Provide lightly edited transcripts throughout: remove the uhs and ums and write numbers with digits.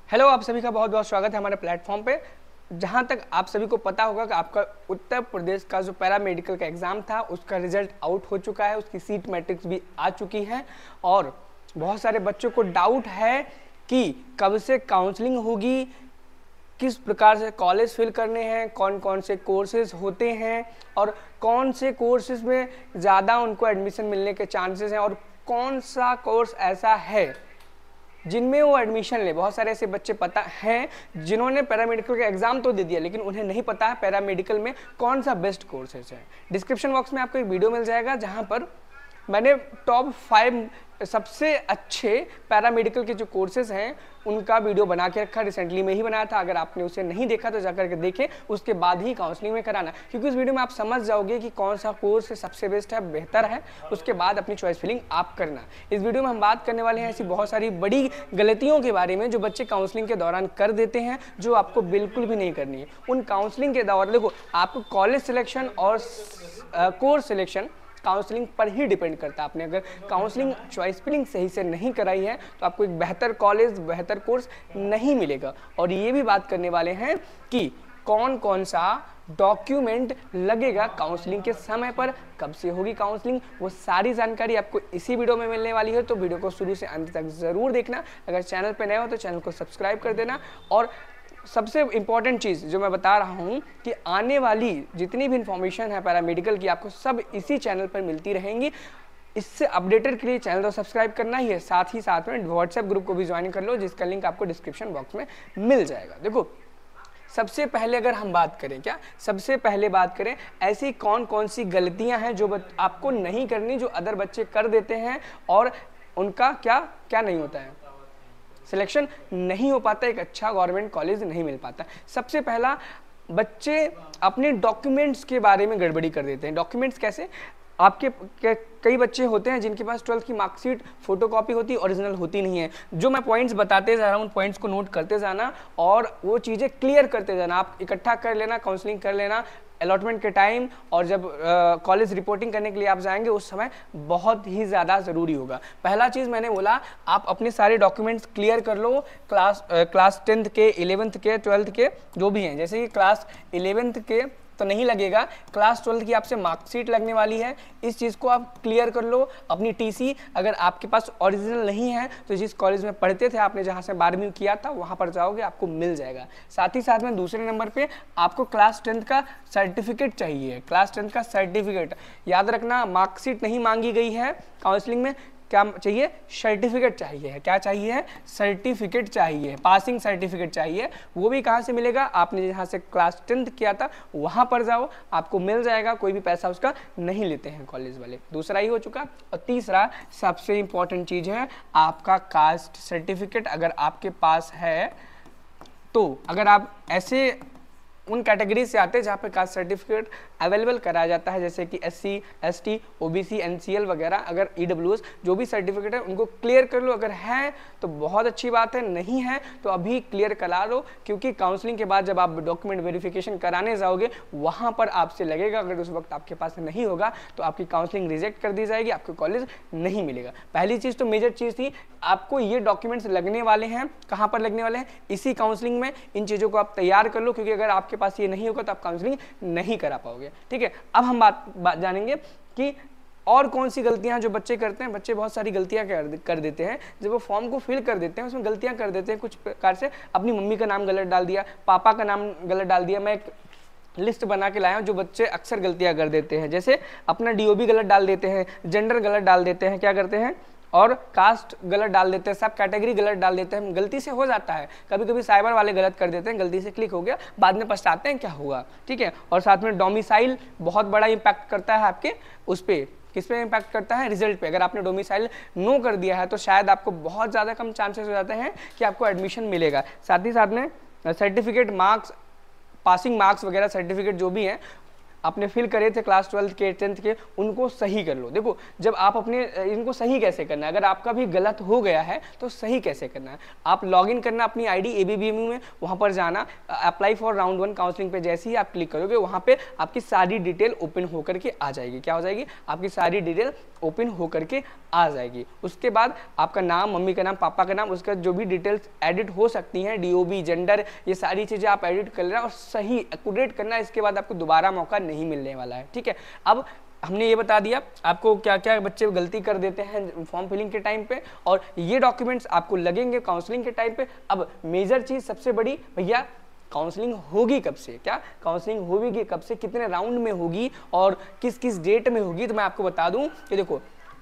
Hello, आप सभी का बहुत बहुत स्वागत है हमारे प्लेटफॉर्म पे। जहां तक आप सभी को पता होगा कि आपका उत्तर प्रदेश का जो पैरामेडिकल का एग्ज़ाम था उसका रिजल्ट आउट हो चुका है, उसकी सीट मैट्रिक्स भी आ चुकी है और बहुत सारे बच्चों को डाउट है कि कब से काउंसलिंग होगी, किस प्रकार से कॉलेज फिल करने हैं, कौन कौन से कोर्सेज होते हैं और कौन से कोर्सेज में ज़्यादा उनको एडमिशन मिलने के चांसेस हैं और कौन सा कोर्स ऐसा है जिनमें वो एडमिशन ले। बहुत सारे ऐसे बच्चे पता हैं जिन्होंने पैरामेडिकल का एग्जाम तो दे दिया लेकिन उन्हें नहीं पता है पैरामेडिकल में कौन सा बेस्ट कोर्सेज है। डिस्क्रिप्शन बॉक्स में आपको एक वीडियो मिल जाएगा जहां पर मैंने टॉप 5 सबसे अच्छे पैरामेडिकल के जो कोर्सेज हैं उनका वीडियो बना के रखा, रिसेंटली में ही बनाया था। अगर आपने उसे नहीं देखा तो जाकर के देखें, उसके बाद ही काउंसलिंग में कराना, क्योंकि उस वीडियो में आप समझ जाओगे कि कौन सा कोर्स सबसे बेस्ट है, बेहतर है। उसके बाद अपनी चॉइस फिलिंग आप करना। इस वीडियो में हम बात करने वाले हैं ऐसी बहुत सारी बड़ी गलतियों के बारे में जो बच्चे काउंसलिंग के दौरान कर देते हैं, जो आपको बिल्कुल भी नहीं करनी है। उन काउंसलिंग के दौरान देखो, आपको कॉलेज सिलेक्शन और कोर्स सिलेक्शन काउंसलिंग पर ही डिपेंड करता है। आपने अगर काउंसलिंग चॉइस फिलिंग सही से नहीं कराई है तो आपको एक बेहतर कॉलेज, बेहतर कोर्स नहीं मिलेगा। और ये भी बात करने वाले हैं कि कौन कौन सा डॉक्यूमेंट लगेगा काउंसलिंग के समय पर, कब से होगी काउंसलिंग, वो सारी जानकारी आपको इसी वीडियो में मिलने वाली है। तो वीडियो को शुरू से अंत तक जरूर देखना। अगर चैनल पर नए हो तो चैनल को सब्सक्राइब कर देना। और सबसे इम्पॉर्टेंट चीज़ जो मैं बता रहा हूँ कि आने वाली जितनी भी इंफॉर्मेशन है पैरामेडिकल की आपको सब इसी चैनल पर मिलती रहेंगी। इससे अपडेटेड के लिए चैनल तो सब्सक्राइब करना ही है, साथ ही साथ में व्हाट्सएप ग्रुप को भी ज्वाइन कर लो जिसका लिंक आपको डिस्क्रिप्शन बॉक्स में मिल जाएगा। देखो, सबसे पहले अगर हम बात करें, सबसे पहले बात करें ऐसी कौन कौन सी गलतियां हैं जो आपको नहीं करनी, जो अदर बच्चे कर देते हैं और उनका क्या क्या नहीं होता है, सिलेक्शन नहीं हो पाता, एक अच्छा गवर्नमेंट कॉलेज नहीं मिल पाता। सबसे पहला, बच्चे अपने डॉक्यूमेंट्स के बारे में गड़बड़ी कर देते हैं। डॉक्यूमेंट्स कैसे? आपके कई बच्चे होते हैं जिनके पास 12th की मार्कशीट फोटोकॉपी होती है, ओरिजिनल होती नहीं है। जो मैं पॉइंट्स बताते जा रहा हूँ उन पॉइंट्स को नोट करते जाना और वो चीज़ें क्लियर करते जाना। आप इकट्ठा कर लेना, काउंसलिंग कर लेना अलॉटमेंट के टाइम, और जब कॉलेज रिपोर्टिंग करने के लिए आप जाएंगे उस समय बहुत ही ज़्यादा ज़रूरी होगा। पहला चीज़ मैंने बोला, आप अपने सारे डॉक्यूमेंट्स क्लियर कर लो। क्लास 10th के, 11th के, 12th के जो भी हैं। जैसे कि क्लास 11th के तो नहीं लगेगा, क्लास 12th की आपसे मार्कशीट लगने वाली है, इस चीज़ को आप क्लियर कर लो। अपनी टीसी अगर आपके पास ओरिजिनल नहीं है तो जिस कॉलेज में पढ़ते थे, आपने जहाँ से 12वीं किया था वहाँ पर जाओगे, आपको मिल जाएगा। साथ ही साथ में दूसरे नंबर पे आपको क्लास 10th का सर्टिफिकेट चाहिए। क्लास 10th का सर्टिफिकेट याद रखना, मार्कशीट नहीं मांगी गई है काउंसलिंग में। क्या चाहिए? सर्टिफिकेट चाहिए। क्या चाहिए? सर्टिफिकेट चाहिए, पासिंग सर्टिफिकेट चाहिए। वो भी कहाँ से मिलेगा? आपने जहाँ से क्लास 10th किया था वहाँ पर जाओ, आपको मिल जाएगा। कोई भी पैसा उसका नहीं लेते हैं कॉलेज वाले। दूसरा ही हो चुका। और तीसरा सबसे इम्पॉर्टेंट चीज़ है आपका कास्ट सर्टिफिकेट। अगर आपके पास है तो, अगर आप ऐसे उन कैटेगरी से आते हैं जहाँ पे कास्ट सर्टिफिकेट अवेलेबल कराया जाता है, जैसे कि SC, ST, OBC, NCL वगैरह, अगर EWS जो भी सर्टिफिकेट है उनको क्लियर कर लो। अगर है तो बहुत अच्छी बात है, नहीं है तो अभी क्लियर करा लो, क्योंकि काउंसलिंग के बाद जब आप डॉक्यूमेंट वेरिफिकेशन कराने जाओगे वहाँ पर आपसे लगेगा, अगर उस वक्त आपके पास नहीं होगा तो आपकी काउंसलिंग रिजेक्ट कर दी जाएगी, आपको कॉलेज नहीं मिलेगा। पहली चीज़ तो मेजर चीज़ थी, आपको ये डॉक्यूमेंट्स लगने वाले हैं। कहाँ पर लगने वाले हैं? इसी काउंसलिंग में। इन चीज़ों को आप तैयार कर लो, क्योंकि अगर आपके पास ये नहीं होगा तो आप काउंसलिंग नहीं करा पाओगे। ठीक है, अब हम बात जानेंगे कि और कौन सी गलतियां जो बच्चे करते हैं। बच्चे बहुत सारी गलतियां कर देते हैं। जब वो फॉर्म को फिल कर देते हैं उसमें गलतियां कर देते हैं कुछ प्रकार से। अपनी मम्मी का नाम गलत डाल दिया, पापा का नाम गलत डाल दिया। मैं एक लिस्ट बना के लाया हूं जो बच्चे अक्सर गलतियां कर देते हैं। जैसे अपना DOB गलत डाल देते हैं, जेंडर गलत डाल देते हैं, क्या करते हैं, और कास्ट गलत डाल देते हैं, सब कैटेगरी गलत डाल देते हैं। गलती से हो जाता है, कभी कभी साइबर वाले गलत कर देते हैं, गलती से क्लिक हो गया, बाद में पछताते हैं क्या हुआ। ठीक है, और साथ में डोमिसाइल बहुत बड़ा इंपैक्ट करता है आपके उस पर। किस पे इंपैक्ट करता है? रिजल्ट पे। अगर आपने डोमिसाइल नो कर दिया है तो शायद आपको बहुत ज़्यादा कम चांसेस हो जाते हैं कि आपको एडमिशन मिलेगा। साथ ही साथ में सर्टिफिकेट, मार्क्स, पासिंग मार्क्स वगैरह सर्टिफिकेट जो भी हैं, आपने फिल करे थे क्लास 12 के 10th के, उनको सही कर लो। देखो जब आप अपने इनको सही कैसे करना है, अगर आपका भी गलत हो गया है तो सही कैसे करना है, आप लॉगिन करना अपनी आईडी ABBMU में, वहां पर जाना, अप्लाई फॉर राउंड 1 काउंसलिंग पे जैसे ही आप क्लिक करोगे वहां पे आपकी सारी डिटेल ओपन होकर के आ जाएगी। क्या हो जाएगी? आपकी सारी डिटेल ओपन होकर के आ जाएगी। उसके बाद आपका नाम, मम्मी का नाम, पापा का नाम, उसका जो भी डिटेल्स एडिट हो सकती हैं, DOB, जेंडर, ये सारी चीजें आप एडिट कर लेना और सही एक्यूरेट करना। इसके बाद आपको दोबारा मौका नहीं मिलने वाला है। ठीक है, अब हमने ये बता दिया आपको क्या क्या बच्चे गलती कर देते हैं फॉर्म फिलिंग के टाइम पे, और ये डॉक्यूमेंट्स आपको लगेंगे काउंसलिंग के टाइम पे। अब मेजर चीज सबसे बड़ी, भैया काउंसलिंग होगी कब से, क्या काउंसलिंग होगी कब से, कितने राउंड में होगी और किस किस डेट में होगी। तो मैं आपको बता दूं कि देखो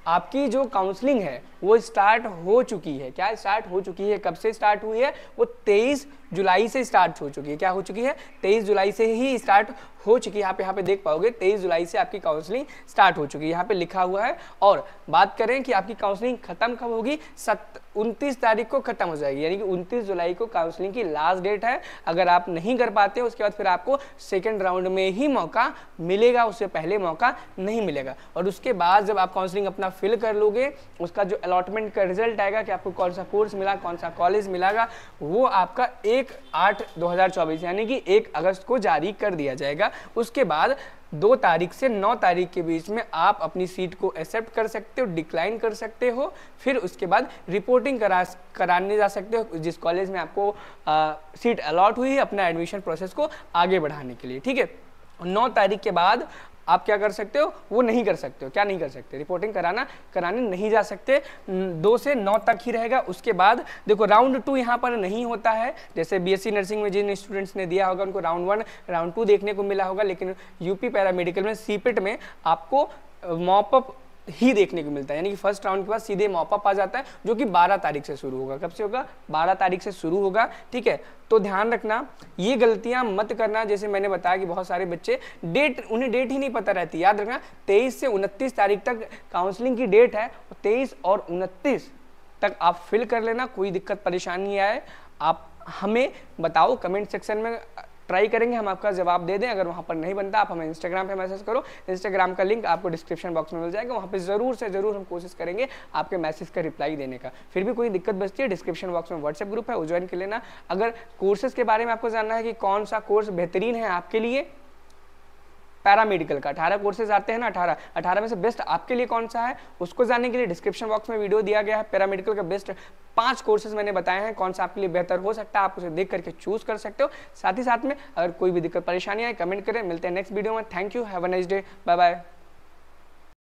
आपकी जो काउंसलिंग है वो स्टार्ट हो चुकी है। क्या स्टार्ट हो चुकी है? कब से स्टार्ट हुई है? वो 23 जुलाई से स्टार्ट हो चुकी है। क्या हो चुकी है? 23 जुलाई से ही स्टार्ट हो चुकी है। आप यहाँ पे देख पाओगे 23 जुलाई से आपकी काउंसलिंग स्टार्ट हो चुकी है, यहाँ पे लिखा हुआ है। और बात करें कि आपकी काउंसलिंग खत्म कब होगी, 29 तारीख को खत्म हो जाएगी, यानी कि 29 जुलाई को काउंसलिंग की लास्ट डेट है। अगर आप नहीं कर पाते उसके बाद फिर आपको सेकेंड राउंड में ही मौका मिलेगा, उससे पहले मौका नहीं मिलेगा। और उसके बाद जब आप काउंसलिंग अपना फिल कर लोगे, उसका जो अलॉटमेंट का रिजल्ट आएगा कि आपको कौन सा कोर्स मिला, कौन सा कॉलेज मिलेगा, वो आपका 1/8/2024 यानी कि 1 अगस्त को जारी कर दिया जाएगा। उसके बाद 2 तारीख से 9 तारीख के बीच में आप अपनी सीट को एक्सेप्ट कर सकते हो, डिक्लाइन कर सकते हो। फिर उसके बाद रिपोर्टिंग कराने जा सकते हो जिस कॉलेज में आपको सीट अलॉट हुई है, अपना एडमिशन प्रोसेस को आगे बढ़ाने के लिए। ठीक है, 9 तारीख के बाद आप क्या कर सकते हो, वो नहीं कर सकते हो। क्या नहीं कर सकते? रिपोर्टिंग कराने नहीं जा सकते। 2 से 9 तक ही रहेगा। उसके बाद देखो राउंड 2 यहाँ पर नहीं होता है। जैसे BSc नर्सिंग में जिन स्टूडेंट्स ने दिया होगा उनको राउंड 1 राउंड 2 देखने को मिला होगा, लेकिन यूपी पैरामेडिकल में CPET में आपको मॉपअप ही देखने को मिलता है, यानी कि फर्स्ट राउंड के बाद सीधे मॉपअप आ जाता है, जो कि 12 तारीख से शुरू होगा। कब से होगा? 12 तारीख से शुरू होगा। ठीक है, तो ध्यान रखना, ये गलतियां मत करना। जैसे मैंने बताया कि बहुत सारे बच्चे उन्हें डेट ही नहीं पता रहती। याद रखना 23 से 29 तारीख तक काउंसलिंग की डेट है, 23 और 29 तक आप फिल कर लेना। कोई दिक्कत परेशानी आए आप हमें बताओ कमेंट सेक्शन में, ट्राई करेंगे हम आपका जवाब दे दें। अगर वहाँ पर नहीं बनता आप हमें इंस्टाग्राम पे मैसेज करो, इंस्टाग्राम का लिंक आपको डिस्क्रिप्शन बॉक्स में मिल जाएगा। वहाँ पे ज़रूर से ज़रूर हम कोशिश करेंगे आपके मैसेज का रिप्लाई देने का। फिर भी कोई दिक्कत बचती है, डिस्क्रिप्शन बॉक्स में व्हाट्सएप ग्रुप है, वो ज्वाइन कर लेना। अगर कोर्सेज के बारे में आपको जानना है कि कौन सा कोर्स बेहतरीन है आपके लिए, पैरामेडिकल का 18 कोर्सेज आते हैं ना, 18 में से बेस्ट आपके लिए कौन सा है, उसको जानने के लिए डिस्क्रिप्शन बॉक्स में वीडियो दिया गया है। पैरामेडिकल का बेस्ट 5 कोर्सेज मैंने बताए हैं, कौन सा आपके लिए बेहतर हो सकता है, आप उसे देख करके चूज कर सकते हो। साथ ही साथ में अगर कोई भी दिक्कत परेशानी आए कमेंट करें। मिलते हैं नेक्स्ट वीडियो में। Thank you, have a nice day, bye bye.